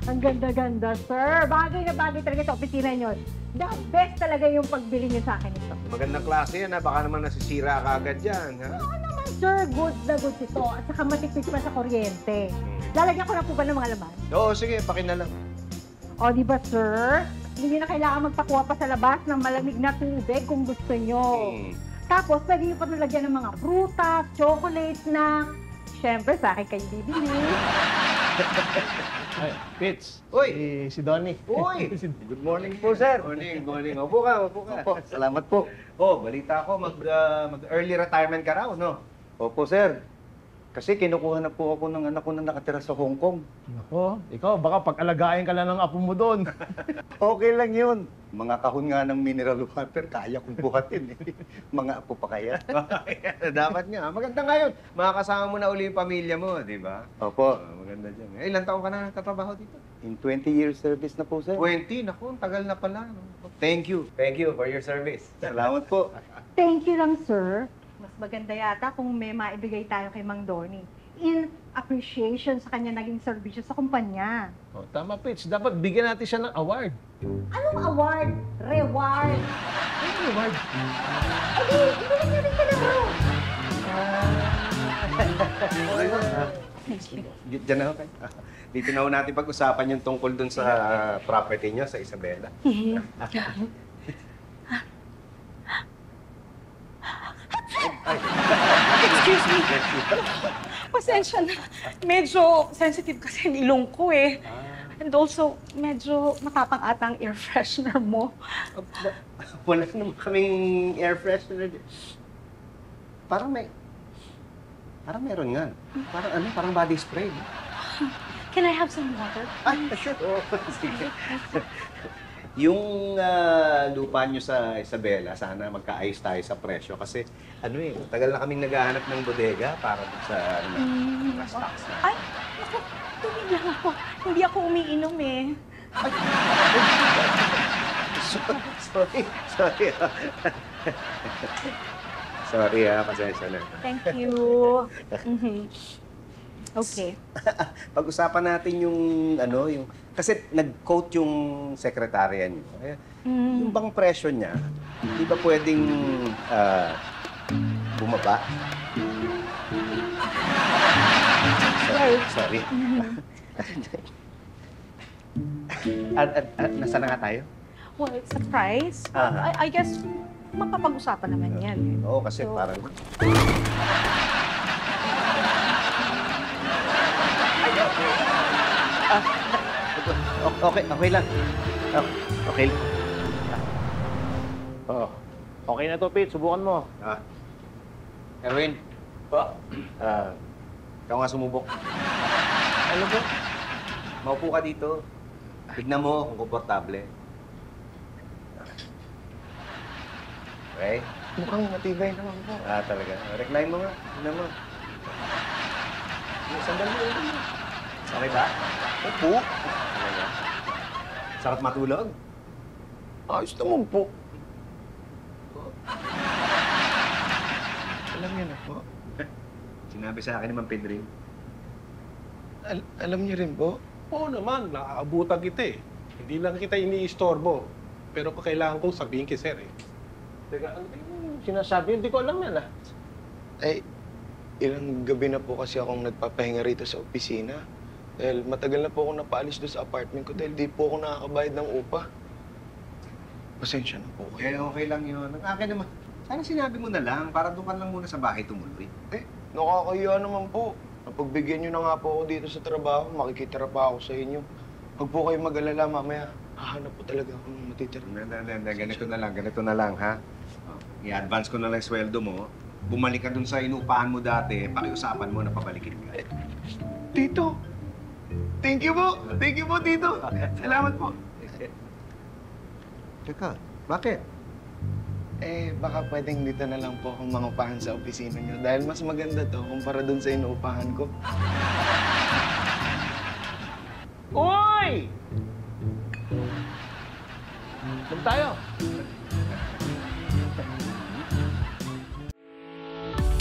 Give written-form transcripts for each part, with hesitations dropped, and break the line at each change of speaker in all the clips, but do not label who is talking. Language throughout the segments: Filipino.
Ang ganda-ganda, sir. Bagay na bagay talaga sa opisina nyo. The best talaga yung pagbili nyo sa akin ito.
Magandang klase yan, ha? Baka naman nasisira ka agad yan, ha?
Oo naman, sir. Good na good ito. At saka matipid pa sa kuryente. Lalagyan ko na po ba ng mga laman?
Oo, sige, pakinalang.
O, di ba, sir? Hindi na kailangan magpakuha pa sa labas ng malamig na tubig kung gusto nyo. Tapos, pwede nyo pa nalagyan ng mga prutas, chocolates na... Siyempre, sa akin kayo bibili.
Ay, Fitz.
Uy!
Si Donnie.
Uy! Good morning po, sir. Morning, morning. Upo ka, upo ka.
Opo, salamat po.
Oh, balita ko, mag-early retirement ka raw, no?
Opo, sir. Kasi kinukuha na po ako ng anak ko na nakatira sa Hong Kong.
Nako, ikaw, baka pag-alagayin ka lang ng apo mo doon.
Okay lang yun. Mga kahon nga ng mineral water, kaya kong buhatin. Mga apo pa kaya.
Dapat nga. Maganda nga yun. Makakasama mo na uli yung pamilya mo, di ba?
Opo,
Maganda dyan. Eh, ilang taon ka na nagtatrabaho dito?
in 20 years service na po, sir.
20. Naku, ang tagal na pala. No? Thank you. Thank you for your service.
Salamat po.
Thank you lang, sir. Mas maganda yata kung may maibigay tayo kay Mang Donnie. In appreciation sa kanya naging serbisyo sa kumpanya.
Oh, tama, Fitz. Dapat bigyan natin siya ng award.
Anong award? Reward?
Ano award?
Hindi na rin ka na,
Diyan na ako kayo. Dito na ho natin pag-usapan yung tungkol dun sa property nyo sa Isabela.
Excuse me. Pasensya na. Medyo sensitive kasi ang ilong ko eh. And also, medyo matapang ata ang air freshener mo.
Wala naman kaming air freshener. Parang meron nga. Parang body spray.
Can I have some water?
Ay, sure. Oh, sige. Yung lupa nyo sa Isabela, sana magkaayos tayo sa presyo. Kasi, tagal na kaming naghahanap ng bodega para sa mga stocks na.
Ay, naku, tubig lang ako. Hindi ako umiinom eh.
Sorry. Sorry pasensya na.
Thank you. Okay.
Pag-usapan natin yung kasi nag-quote yung sekretarya niyo. Yung bang presyo niya, di ba pwedeng bumaba? Sorry. Nasaan na nga tayo?
Well, it's a prize. I guess, mapapag-usapan naman yan.
Oo, kasi
So,
parang... Okay lang. Okay lang.
Oh, okay na to, Fitz. Subukan mo.
Erwin. Po? Ikaw nga sumubok. Ano po? Maupo ka dito. Tignan mo kung komportable. Okay?
Mukhang matibay naman po.
Talaga. Recline mo nga. Tignan mo. Sandal mo. Okay ba?
Opo.
Talaga. Sarap matulog?
Ayos naman po. Alam niyo na po.
Sinabi sa akin naman, Pedrin.
Alam niyo rin po.
Oo naman, nakaabutan kita eh. Hindi lang kita iniistorbo. Pero kailangan kong sabihin kay Sir eh.
Teka, ano ba yung sinasabi? Hindi ko alam yan, ah.
Ay, ilang gabi na po kasi akong nagpapahinga rito sa opisina. Dahil matagal na po akong napaalis doon sa apartment ko dahil di po ako nakakabayad ng upa. Pasensya na po kayo.
Okay lang yun. Ang akin naman, sana sinabi mo na lang para doon ka lang muna sa bahay tumuloy.
Nakakahiya naman po. Napagbigyan niyo na nga po ako dito sa trabaho, makikitira pa ako sa inyo. Huwag po kayo mag-alala, mamaya hahanap po talaga ako ng matitira.
Ganito na lang, ha? I-advance ko na lang sweldo mo. Bumalik ka dun sa inupahan mo dati, pakiusapan mo na pabalikin ka.
Tito! Thank you po! Thank you po, Tito! Salamat po!
Teka, bakit?
Baka pwedeng dito na lang po akong mangupahan sa opisina niyo dahil mas maganda to kumpara dun sa inuupahan ko.
Uy! Doon tayo.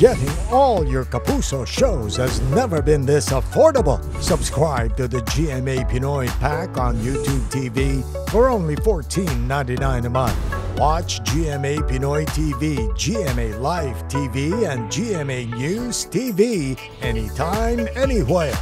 Getting all your Kapuso shows has never been this affordable. Subscribe to the GMA Pinoy Pack on YouTube TV for only $14.99 a month. Watch GMA Pinoy TV, GMA Live TV, and GMA News TV anytime, anywhere.